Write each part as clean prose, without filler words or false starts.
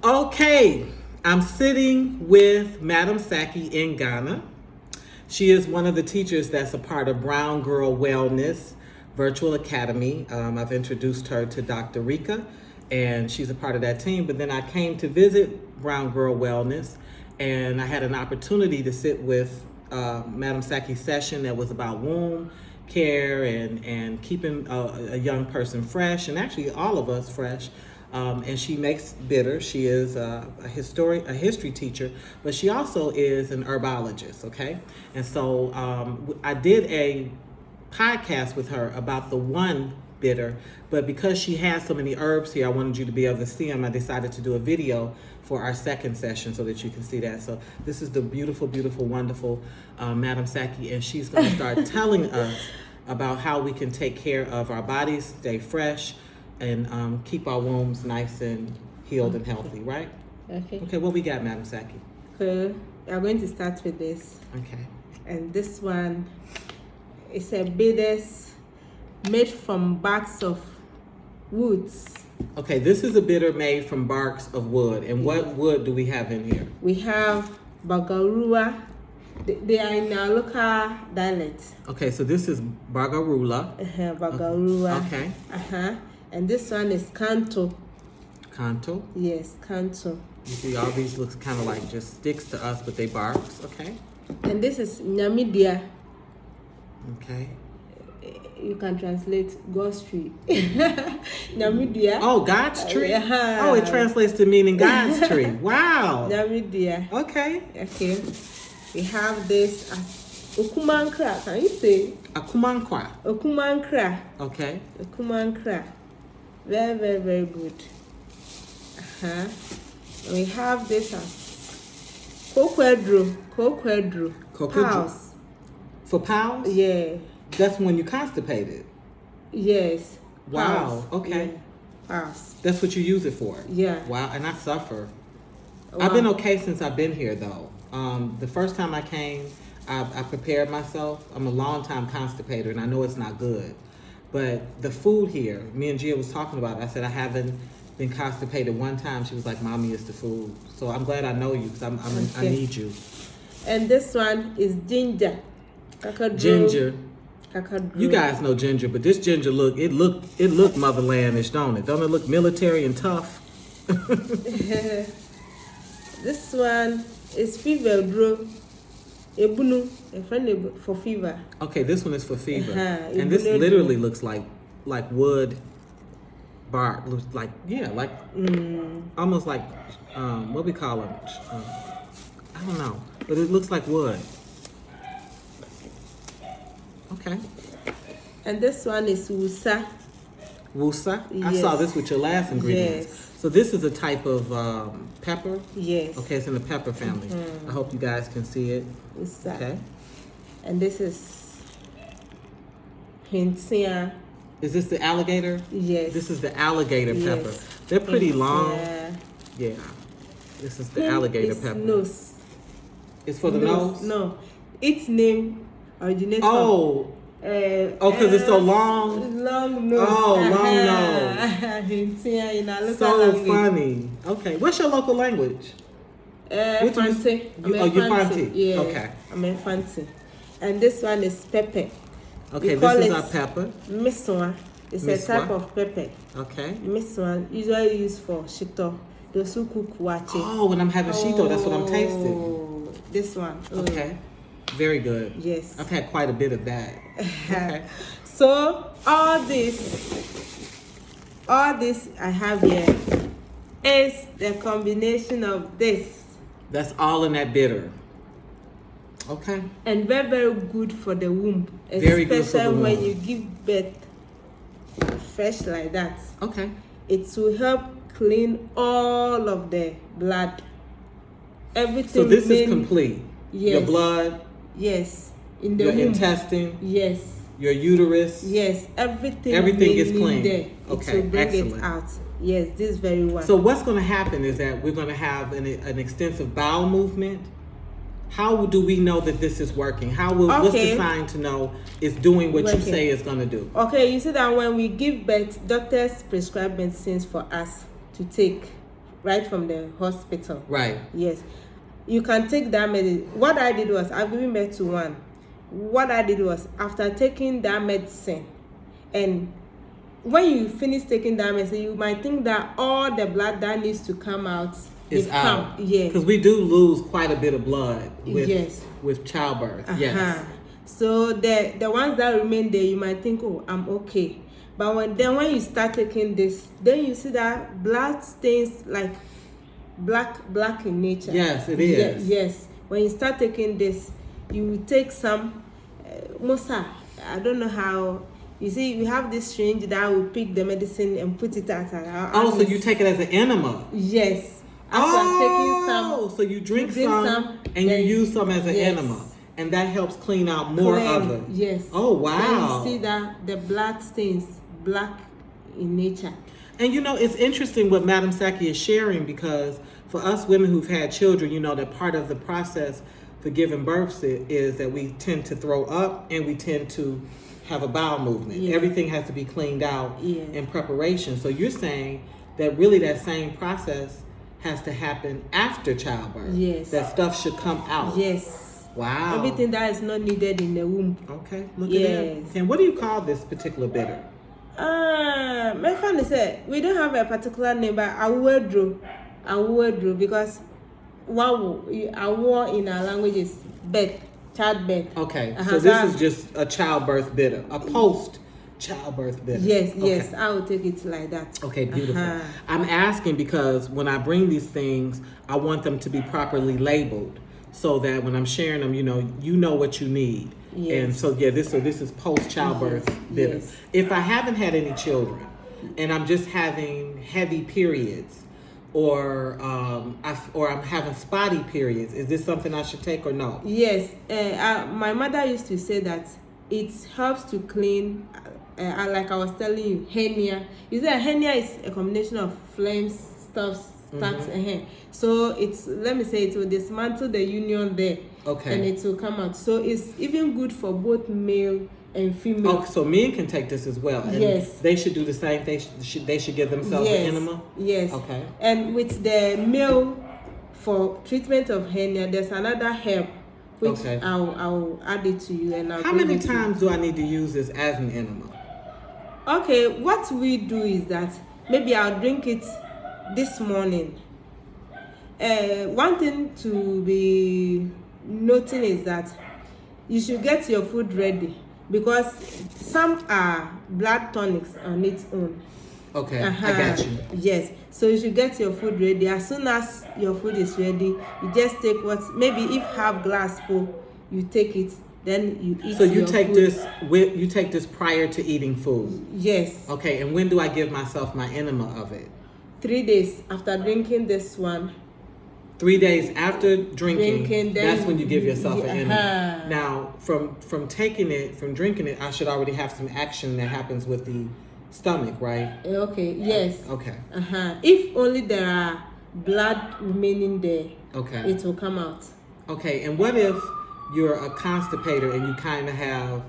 Okay, I'm sitting with Madam Saki in Ghana. She is one of the teachers that's a part of Brown Girl Wellness Virtual Academy. I've introduced her to Dr. Rika, and she's a part of that team. But then I came to visit Brown Girl Wellness, and I had an opportunity to sit with Madam Saki's session that was about womb care and keeping a young person fresh, and actually all of us fresh. And she makes bitter. She is a history teacher, but she also is an herbologist, okay? And so I did a podcast with her about the one bitter, but because she has so many herbs here, I wanted you to be able to see them. I decided to do a video for our second session so that you can see that. So this is the beautiful, beautiful, wonderful Madam Saki, and she's going to start telling us about how we can take care of our bodies, stay fresh, and keep our wombs nice and healed and healthy, right? Okay, what we got, Madam Saki? Okay, we are going to start with this. Okay. And this one is a bitters made from barks of woods. Okay, this is a bitter made from barks of wood. And what wood do we have in here? We have bagarua. They are in our local dialect. Okay, so this is bagarula. Bagarua. Okay. And this one is canto. Canto. Yes, canto. You see, all these looks kind of like just sticks to us, but they barks. Okay. And this is nyamidia. Okay. You can translate God's tree. Nyamidia. Oh, God's tree. Oh, it translates to meaning God's tree. Wow. Nyamidia. Okay. Okay. We have this as okumankra. Can you say? Akumankwa. Okumankra. Okay. Okumankra. Very, very, very good. We have this as coquedro. Pals. For pals? Yeah. That's when you constipated. Yes. Wow. Pals. Okay. Yeah. Pals. That's what you use it for. Yeah. Wow. And I suffer. Wow. I've been okay since I've been here, though. The first time I came, I prepared myself. I'm a long time constipator, and I know it's not good. But the food here, me and Gia was talking about it. I said I haven't been constipated one time. She was like, "Mommy, it's the food." So I'm glad I know you because I need you. And this one is ginger. Kakadro. Ginger. Kakadro. You guys know ginger, but this ginger look motherlandish, don't it? Don't it look military and tough? This one is Fibroid. Ebunu, a friend for fever. Okay, this one is for fever. And Ebunu. this literally looks like wood bark. Looks like almost like what we call them. I don't know, but it looks like wood. Okay. And this one is wusa. Wusa? Yes. I saw this with your last ingredients. Yes. So this is a type of pepper? Yes. Okay, it's in the pepper family. I hope you guys can see it. Wusa. Okay. And this is hintia. Is this the alligator? Yes. This is the alligator pepper. Yes. They're pretty long. Yeah. This is the alligator pepper. Nose. It's for the nose? No. Its name originates from... because it's so long? Long nose. Oh, long nose. Hintia in our local So language. funny. Okay. What's your local language? Fancy. You're Fancy? Yeah. Okay. I'm a Fancy. And this one is pepper. Okay, this is our pepper. Miswa. It's a type of pepper. Okay. Miswa usually used for shito. Those who cook wache. Oh, when I'm having shito, that's what I'm tasting. This one. Okay. Very good. Yes. I've had quite a bit of that. Okay. So all this I have here is the combination of this. That's all in that bitter. Okay. And very, very good for the womb. Very good for the Especially when womb. you give birth fresh like that. Okay. It will help clean all of the blood. Everything. So this is complete. Yes. Your blood. Yes. In the your womb. intestine. Yes. Your uterus. Yes. Everything is clean. There. Okay. It will bring Excellent. it out. Yes. This very one. So what's going to happen is that we're going to have an extensive bowel movement. How do we know that this is working? What's the sign to know it's doing what you say it's going to do? Okay, you see that when we give birth, doctors prescribe medicines for us to take right from the hospital. Right. Yes. You can take that medicine. What I did was, I've given birth to one. What I did was, after taking that medicine, and when you finish taking that medicine, you might think that all the blood that needs to come out is out. Yes. Because we do lose quite a bit of blood with, yes. with childbirth. Yes. So the ones that remain there, you might think, oh, I'm okay. But when you start taking this, then you see that blood stains like black in nature. Yes, it is. Yes. When you start taking this, you take some mosa. I don't know how. You see, we have this syringe that will pick the medicine and put it at our so you take it as an enema? Yes. Taking some, so you drink some and you use some as an enema. And that helps clean out more of it. Yes. Oh, wow. Then you see that the blood stains black in nature. And it's interesting what Madam Saki is sharing, because for us women who've had children, that part of the process for giving birth is that we tend to throw up and we tend to have a bowel movement. Yeah. Everything has to be cleaned out in preparation. So you're saying that really that same process has to happen after childbirth. Yes. That stuff should come out. Yes. Wow. Everything that is not needed in the womb. Okay. Look at that. And what do you call this particular bitter? My family said we don't have a particular name, but I will draw because our in our language is childbirth. Okay, so this is just a childbirth bitter, a post-childbirth bitter. Yes, I will take it like that. Okay, beautiful. I'm asking because when I bring these things, I want them to be properly labeled so that when I'm sharing them, you know what you need. Yes. And so this is post-childbirth bitter. Yes. If I haven't had any children and I'm just having heavy periods, or I'm having spotty periods, is this something I should take or no? Yes. My mother used to say that it helps to clean, like I was telling you, hernia. You see, hernia is a combination of phlegm, stacks, so it will dismantle the union there. Okay. And it will come out. So it's even good for both male and female. Oh, so men can take this as well. And yes. They should do the same thing. They should give themselves an enema? Yes. Okay. And with the male, for treatment of hernia, there's another herb which I'll add it to you. And how many times do I need to use this as an enema? Okay, what we do is that maybe I'll drink it this morning. One thing to be noting is that you should get your food ready, because some are blood tonics on its own. Okay, I got you. Yes, so you should get your food ready. As soon as your food is ready, you just take maybe if half glass full, you take it, then you eat. So you take food. You take this prior to eating food? Yes. Okay, and when do I give myself my enema of it? 3 days after drinking this one. 3 days after drinking, that's when you give yourself an enema. Now, from drinking it, I should already have some action that happens with the stomach, right? Okay, yes. Okay. If only there are blood remaining there, it will come out. Okay, and what if you're a constipator and you kind of have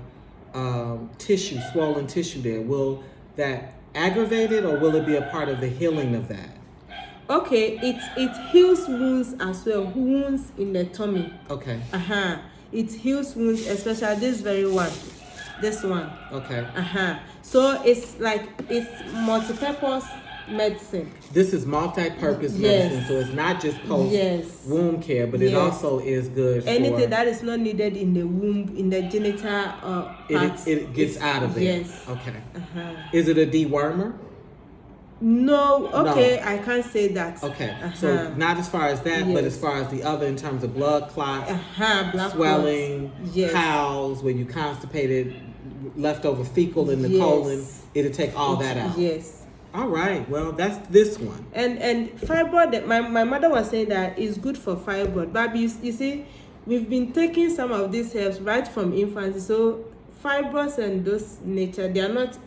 swollen tissue there? Will that aggravate it, or will it be a part of the healing of that? Okay, it heals wounds as well, wounds in the tummy. Okay. It heals wounds, especially this very one. This one. Okay. So it's multi-purpose medicine. This is multi-purpose medicine, so it's not just post-womb care, but it also is good anything that is not needed in the womb, in the genital parts. It gets out of it. Yes. Okay. Is it a dewormer? No, okay, no. I can't say that. Okay, so not as far as that, but as far as the other in terms of blood clots, swelling, piles, when you constipated, leftover fecal in the colon, it'll take all that out. Yes. All right, well, that's this one. And fibroid, my mother was saying that it's good for fibroid, but you see, we've been taking some of these herbs right from infancy, so fibroids and those nature,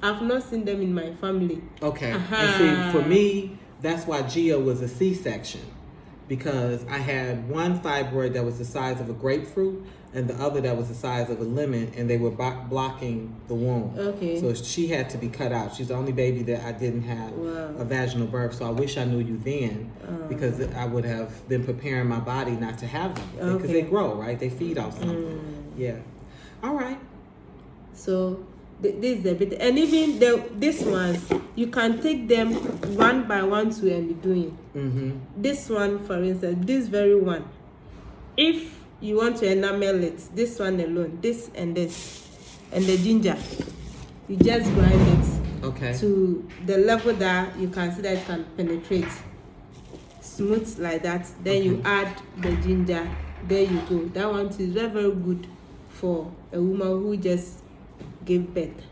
I've not seen them in my family. Okay. And see, for me, that's why Gia was a C-section, because I had one fibroid that was the size of a grapefruit, and the other that was the size of a lemon, and they were blocking the womb. Okay. So she had to be cut out. She's the only baby that I didn't have a vaginal birth. So I wish I knew you then, because I would have been preparing my body not to have them, because they grow, right? They feed off something. Yeah. All right. So this is a bit, and even this ones you can take them one by one to and be doing. This one, for instance, this very one, if you want to enamel it, this one alone, this and the ginger, you just grind it to the level that you can see that it can penetrate smooth like that. Then you add the ginger. There you go. That one is very, very good for a woman who just gave birth.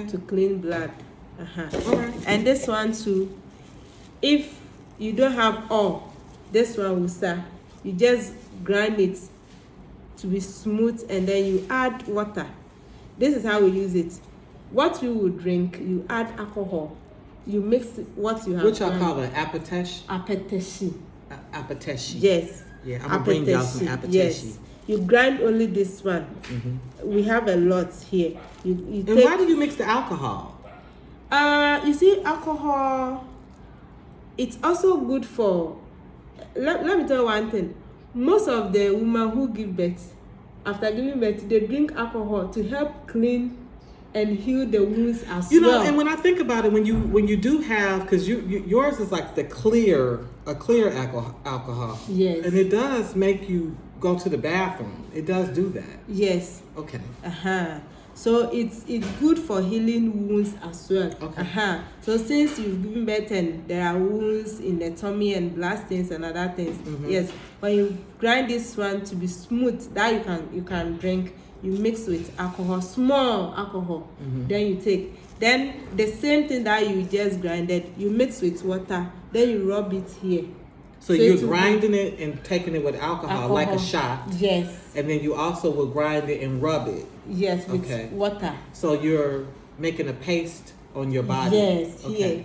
To clean blood. All right. And this one too, if you don't have all, this one will start. You just grind it to be smooth, and then you add water. This is how we use it. What you would drink, you add alcohol. You mix what you have. Which I call an appetition. Appetition. Yes. Yeah, I'm gonna bring y'all some appetition. Yes. You grind only this one. We have a lot here. And why do you mix the alcohol? You see, alcohol, it's also good for, let me tell you one thing. Most of the women who give birth, after giving birth, they drink alcohol to help clean and heal the wounds as well. You know, and when I think about it, when you do have, because yours is like a clear alcohol. Yes. And it does make you go to the bathroom. It does do that. Yes. Okay. So it's good for healing wounds as well. Okay. So since you've given birth and there are wounds in the tummy and blood stains and other things, yes, when you grind this one to be smooth, that you can drink, you mix with alcohol, small alcohol, then you take. Then the same thing that you just grinded, you mix with water, then you rub it here. So you're grinding it and taking it with alcohol like a shot. Yes. And then you also will grind it and rub it. Yes, with water. So you're making a paste on your body. Yes, here.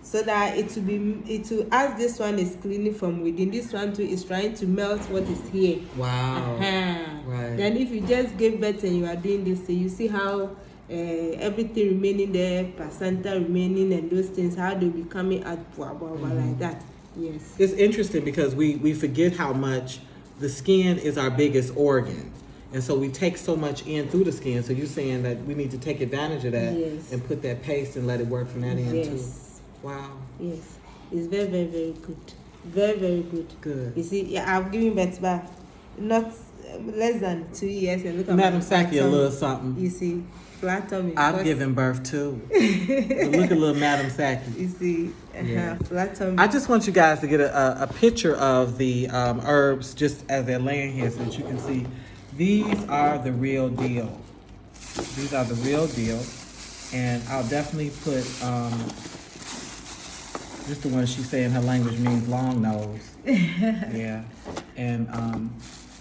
So that it will, as this one is cleaning from within, this one too is trying to melt what is here. Wow. Right. Then if you just give birth and you are doing this, you see how everything remaining there, placenta remaining and those things, how they'll be coming out like that. Yes. It's interesting because we forget how much the skin is our biggest organ. And so we take so much in through the skin. So you're saying that we need to take advantage of that and put that paste and let it work from that end too. Wow. Yes. It's very, very, very good. Very, very good. Good. You see, I've given birth back not less than 2 years. And look at Madam Saki, a little something. You see, flat tummy. I've given birth too. Look at little Madam Saki. You see, flat tummy. I just want you guys to get a picture of the herbs just as they're laying here so that you can see. These are the real deal. These are the real deal. And I'll definitely put, just the one she's saying her language means long nose. Yeah. And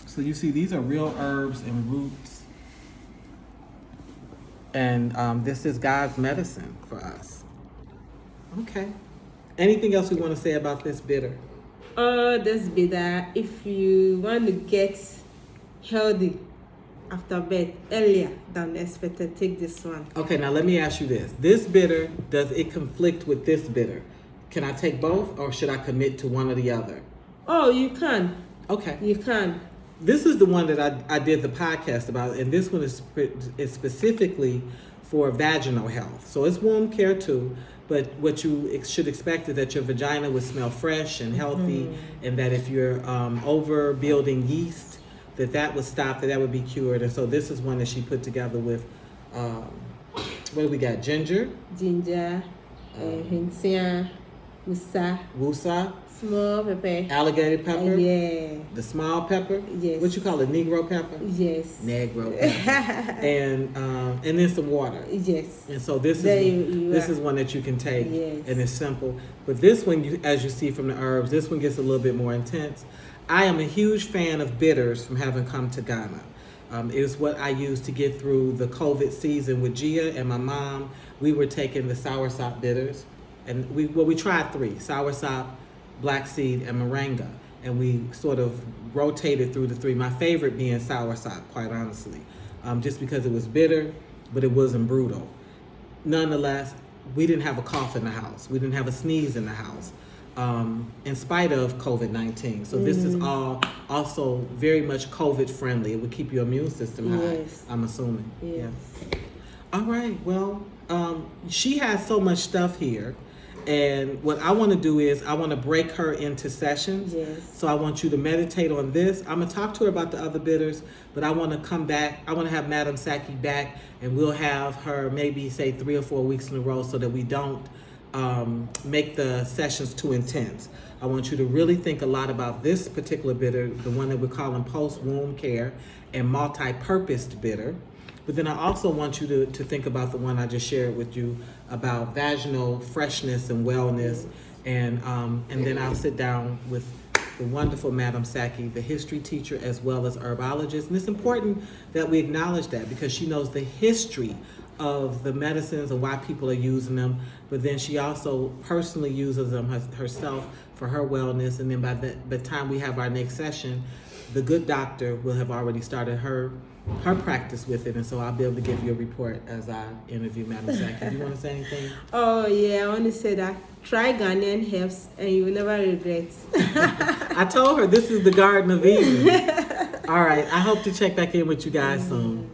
so you see, these are real herbs and roots. And this is God's medicine for us. Okay. Anything else we want to say about this bitter? This bitter, if you want to get healthy after birth earlier than expected, take this one. Okay, now let me ask you this. This bitter, does it conflict with this bitter? Can I take both or should I commit to one or the other? Oh, you can. Okay. You can. This is the one that I did the podcast about, and this one is specifically for vaginal health. So it's womb care too, but what you should expect is that your vagina would smell fresh and healthy, and that if you're overbuilding yeast, that would stop, that would be cured. And so this is one that she put together with, what do we got? Ginger, Hinsia, wusa, small pepper, alligator pepper, the small pepper, what you call it, Negro pepper, Negro pepper, and then some water, and so this is one that you can take, and it's simple. But this one, as you see from the herbs, this one gets a little bit more intense. I am a huge fan of bitters from having come to Ghana. It is what I used to get through the COVID season with Gia and my mom. We were taking the soursop bitters, and we tried 3: soursop, black seed, and moringa. and we sort of rotated through the three. My favorite being soursop, quite honestly, just because it was bitter, but it wasn't brutal. Nonetheless, we didn't have a cough in the house. We didn't have a sneeze in the house, in spite of COVID-19. So this is all also very much COVID friendly. It would keep your immune system high, Yes. I'm assuming. Yes. Yeah. All right, well, she has so much stuff here. And what I want to do is I want to break her into sessions. Yes. So I want you to meditate on this. I'm going to talk to her about the other bitters, but I want to come back. I want to have Madam Saki back, and we'll have her maybe say 3 or 4 weeks in a row so that we don't make the sessions too intense. I want you to really think a lot about this particular bitter, the one that we're calling post-womb care and multi-purposed bitter. But then I also want you to think about the one I just shared with you about vaginal freshness and wellness. And then I'll sit down with the wonderful Madam Saki, the history teacher as well as herbologist. And it's important that we acknowledge that because she knows the history of the medicines and why people are using them. But then she also personally uses them herself for her wellness. And then by the time we have our next session, the good doctor will have already started her practice with it, and so I'll be able to give you a report as I interview Madam Saki. Do you want to say anything? Oh yeah, I want to say that try Ghanaian herbs and you will never regret. I told her this is the Garden of Eden. All right, I hope to check back in with you guys soon.